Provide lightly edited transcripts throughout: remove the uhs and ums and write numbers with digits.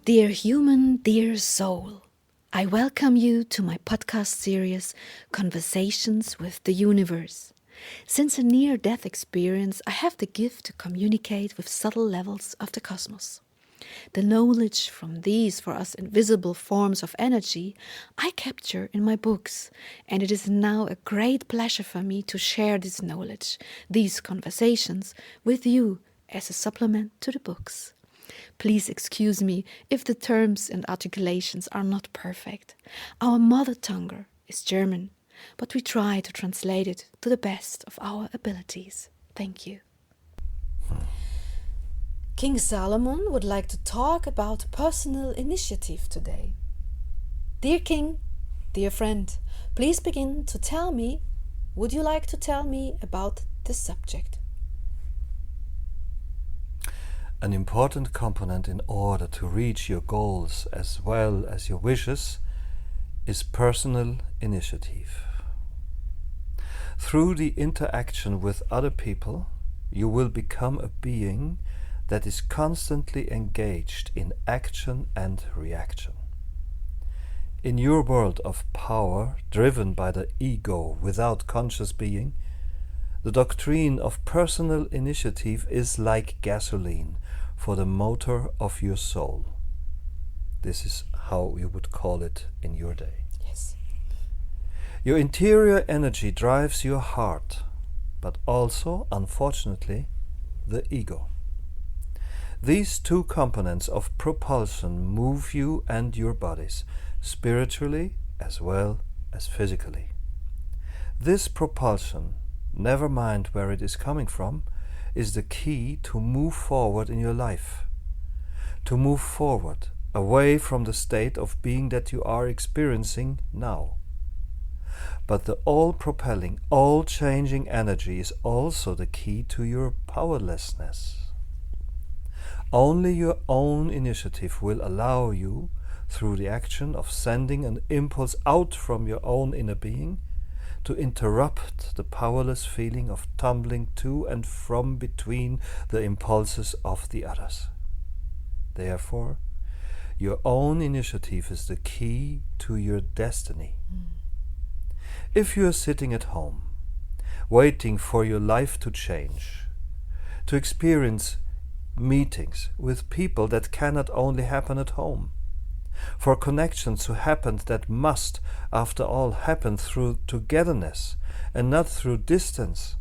Dear human, dear soul, I welcome you to my podcast series, Conversations with the Universe. Since a near-death experience, I have the gift to communicate with subtle levels of the cosmos. The knowledge from these for us invisible forms of energy I capture in my books, and it is now a great pleasure for me to share this knowledge, these conversations, with you as a supplement to the books. Please excuse me if the terms and articulations are not perfect. Our mother tongue is German, but we try to translate it to the best of our abilities. Thank you. King Salomon would like to talk about personal initiative today. Dear King, dear friend, please begin to tell me, would you like to tell me about this subject? An important component in order to reach your goals as well as your wishes is personal initiative. Through the interaction with other people, you will become a being that is constantly engaged in action and reaction. In your world of power, driven by the ego without conscious being, the doctrine of personal initiative is like gasoline for the motor of your soul. This is how you would call it in your day. Yes. Your interior energy drives your heart, but also, unfortunately, the ego. These two components of propulsion move you and your bodies, spiritually as well as physically. This propulsion, never mind where it is coming from, is the key to move forward in your life. To move forward, away from the state of being that you are experiencing now. But the all-propelling, all-changing energy is also the key to your powerlessness. Only your own initiative will allow you, through the action of sending an impulse out from your own inner being, to interrupt the powerless feeling of tumbling to and from between the impulses of the others. Therefore, your own initiative is the key to your destiny. If you are sitting at home, waiting for your life to change, to experience meetings with people that cannot only happen at home, for connections to happen that must, after all, happen through togetherness and not through distance,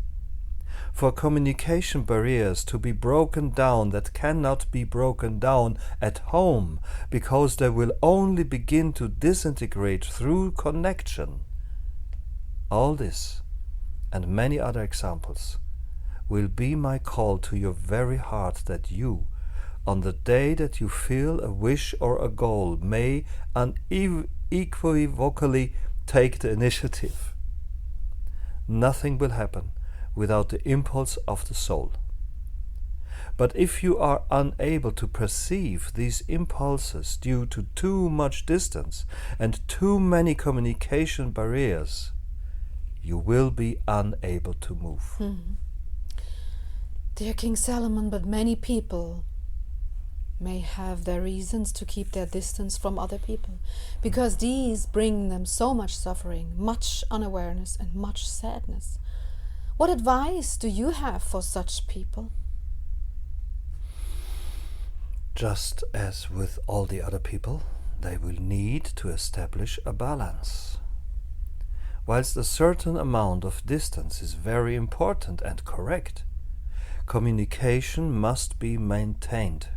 for communication barriers to be broken down that cannot be broken down at home because they will only begin to disintegrate through connection. All this, and many other examples, will be my call to your very heart that you, on the day that you feel a wish or a goal, may unequivocally take the initiative. Nothing will happen without the impulse of the soul. But if you are unable to perceive these impulses due to too much distance and too many communication barriers, you will be unable to move. Dear King Salomon, but many people may have their reasons to keep their distance from other people, because these bring them so much suffering, much unawareness, and much sadness. What advice do you have for such people? Just as with all the other people, they will need to establish a balance. Whilst a certain amount of distance is very important and correct, communication must be maintained.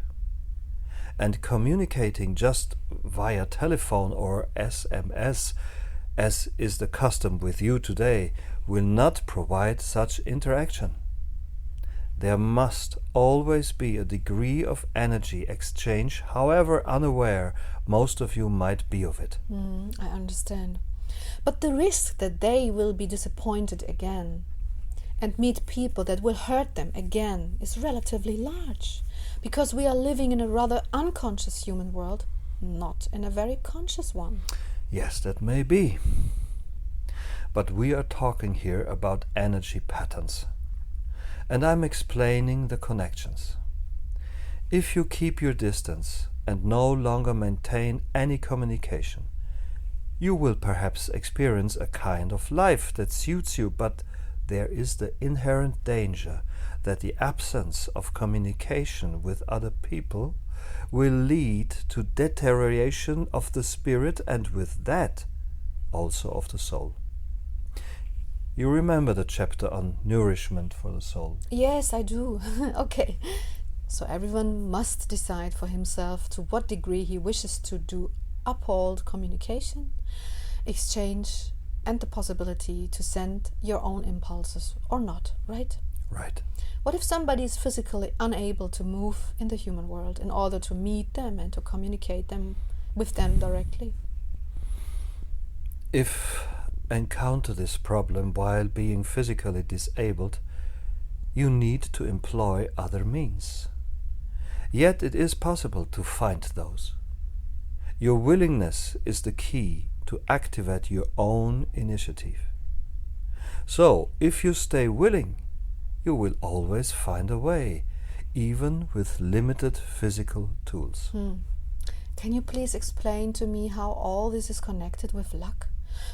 And communicating just via telephone or SMS, as is the custom with you today, will not provide such interaction. There must always be a degree of energy exchange, however unaware most of you might be of it. I understand. But the risk that they will be disappointed again and meet people that will hurt them again is relatively large, because we are living in a rather unconscious human world, not in a very conscious one. Yes, that may be. But we are talking here about energy patterns, and I'm explaining the connections. If you keep your distance and no longer maintain any communication. You will perhaps experience a kind of life that suits you, but there is the inherent danger that the absence of communication with other people will lead to deterioration of the spirit, and with that also of the soul. You remember the chapter on nourishment for the soul? Yes, I do. Okay. So everyone must decide for himself to what degree he wishes to uphold communication, exchange, and the possibility to send your own impulses or not, right? Right. What if somebody is physically unable to move in the human world in order to meet them and to communicate with them directly? If encounter this problem while being physically disabled, you need to employ other means. Yet it is possible to find those. Your willingness is the key to activate your own initiative. So, if you stay willing, you will always find a way, even with limited physical tools. Can you please explain to me how all this is connected with luck?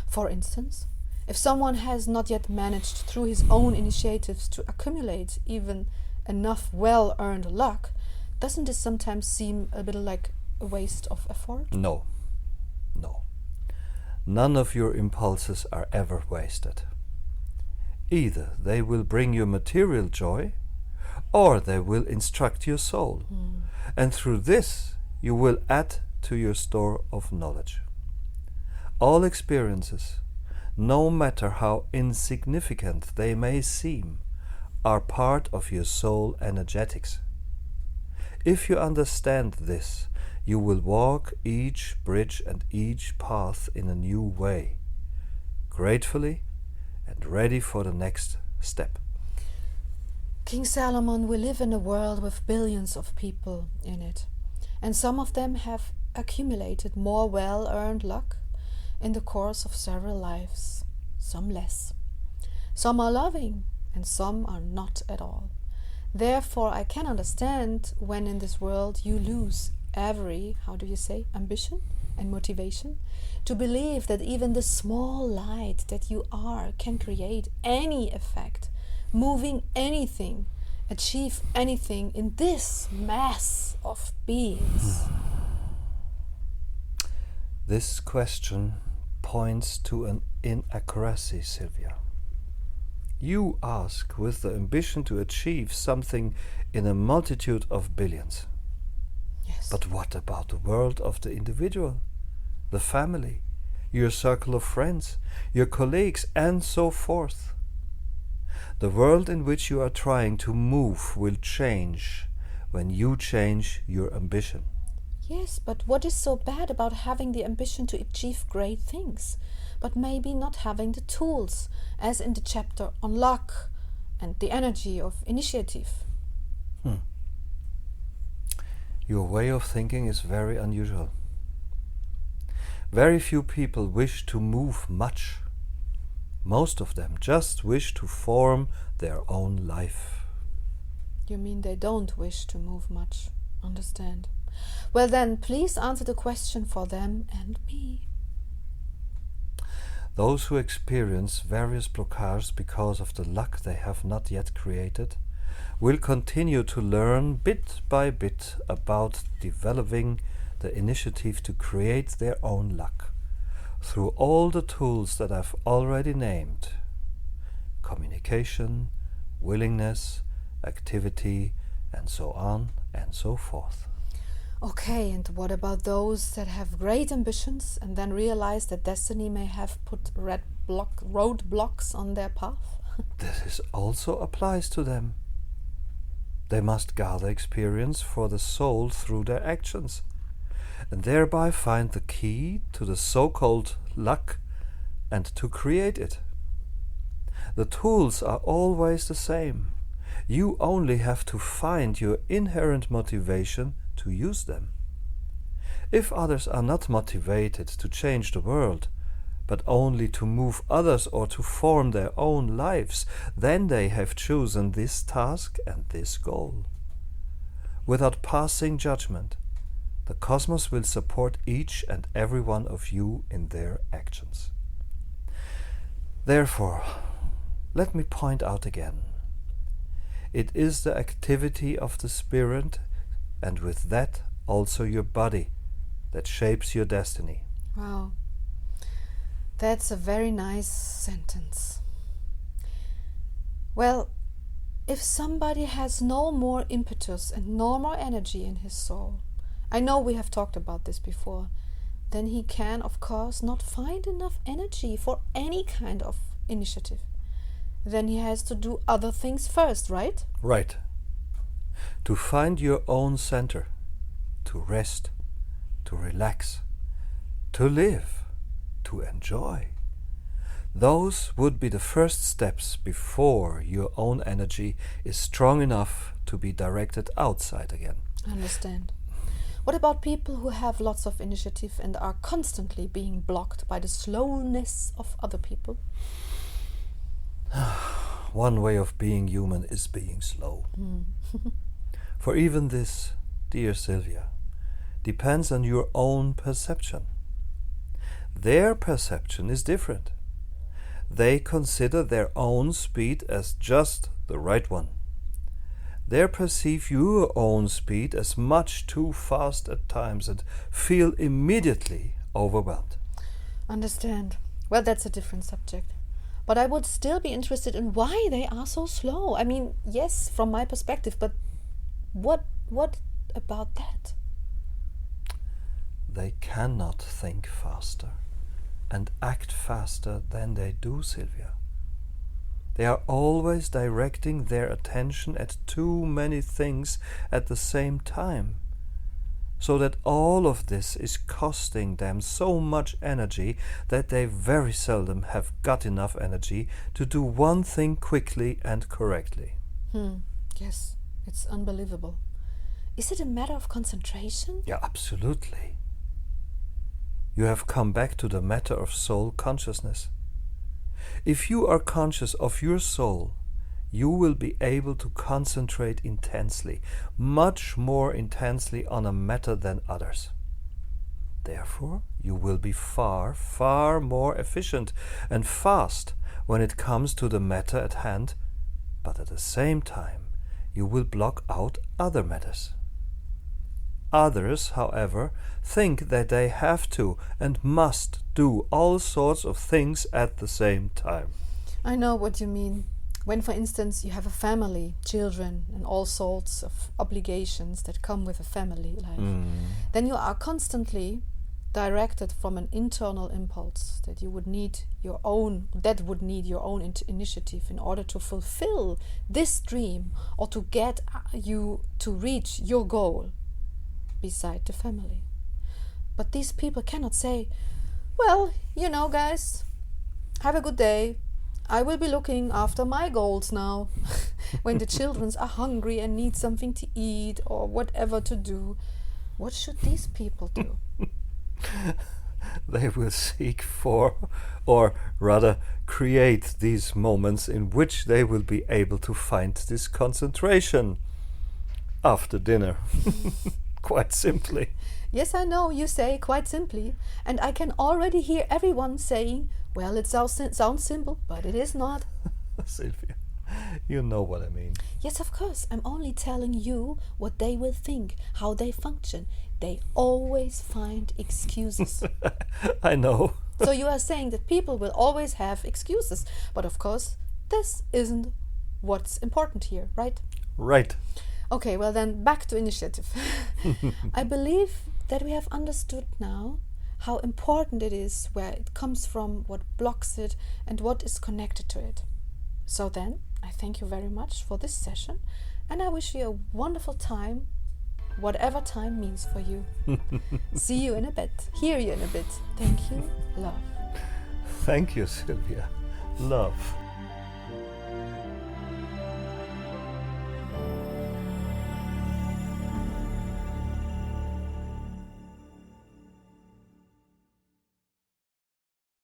For instance, if someone has not yet managed through his own initiatives to accumulate even enough well-earned luck, doesn't this sometimes seem a bit like a waste of effort? No. None of your impulses are ever wasted. Either they will bring you material joy, or they will instruct your soul. And through this, you will add to your store of knowledge. All experiences, no matter how insignificant they may seem, are part of your soul energetics. If you understand this, you will walk each bridge and each path in a new way, gratefully and ready for the next step. King Salomon, we live in a world with billions of people in it, and some of them have accumulated more well-earned luck in the course of several lives, some less. Some are loving and some are not at all. Therefore, I can understand when in this world you lose every, ambition and motivation to believe that even the small light that you are can create any effect, moving anything, achieve anything in this mass of beings. This question points to an inaccuracy, Sylvia. You ask with the ambition to achieve something in a multitude of billions. Yes. But what about the world of the individual, the family, your circle of friends, your colleagues, and so forth? The world in which you are trying to move will change when you change your ambition. Yes, but what is so bad about having the ambition to achieve great things, but maybe not having the tools, as in the chapter on luck and the energy of initiative? Your way of thinking is very unusual. Very few people wish to move much. Most of them just wish to form their own life. You mean they don't wish to move much? Understand. Well then, please answer the question for them and me. Those who experience various blockades because of the luck they have not yet created will continue to learn bit by bit about developing the initiative to create their own luck through all the tools that I've already named: communication, willingness, activity, and so on and so forth. Okay, and what about those that have great ambitions and then realize that destiny may have put roadblocks on their path? This also applies to them. They must gather experience for the soul through their actions, and thereby find the key to the so-called luck and to create it. The tools are always the same. You only have to find your inherent motivation to use them. If others are not motivated to change the world, but only to move others or to form their own lives, then they have chosen this task and this goal. Without passing judgment, the cosmos will support each and every one of you in their actions. Therefore, let me point out again. It is the activity of the spirit, and with that also your body, that shapes your destiny. Wow. That's a very nice sentence. Well, if somebody has no more impetus and no more energy in his soul, I know we have talked about this before, then he can, of course, not find enough energy for any kind of initiative. Then he has to do other things first, right? Right. To find your own center, to rest, to relax, to live, to enjoy. Those would be the first steps before your own energy is strong enough to be directed outside again. I understand. What about people who have lots of initiative and are constantly being blocked by the slowness of other people? One way of being human is being slow. For even this, dear Sylvia, depends on your own perception. Their perception is different. They consider their own speed as just the right one. They perceive your own speed as much too fast at times and feel immediately overwhelmed. Understand. Well, that's a different subject. But I would still be interested in why they are so slow. I mean, yes, from my perspective, but what about that? They cannot think faster and act faster than they do, Sylvia. They are always directing their attention at too many things at the same time, so that all of this is costing them so much energy that they very seldom have got enough energy to do one thing quickly and correctly. Yes, it's unbelievable. Is it a matter of concentration? Yeah, absolutely. You have come back to the matter of soul consciousness. If you are conscious of your soul, you will be able to concentrate intensely, much more intensely on a matter than others. Therefore, you will be far, far more efficient and fast when it comes to the matter at hand, but at the same time, you will block out other matters. Others, however, think that they have to and must do all sorts of things at the same time. I know what you mean. When, for instance, you have a family, children, and all sorts of obligations that come with a family life, then you are constantly directed from an internal impulse that you would need your own, initiative in order to fulfill this dream or to get you to reach your goal beside the family. But these people cannot say, well, you know, guys, have a good day. I will be looking after my goals now. When the children are hungry and need something to eat or whatever to do, what should these people do? They will seek for, or rather create, these moments in which they will be able to find this concentration after dinner. Quite simply. Yes, I know, you say quite simply, and I can already hear everyone saying, well, it sounds simple, but it is not. Sylvia, you know what I mean. Yes, of course. I'm only telling you what they will think, how they function. They always find excuses. I know. So you are saying that people will always have excuses. But of course, this isn't what's important here, right? Right. Okay, well then, back to initiative. I believe that we have understood now how important it is, where it comes from, what blocks it, and what is connected to it. So then, I thank you very much for this session, and I wish you a wonderful time, whatever time means for you. See you in a bit. Hear you in a bit. Thank you. Love. Thank you, Sylvia. Love.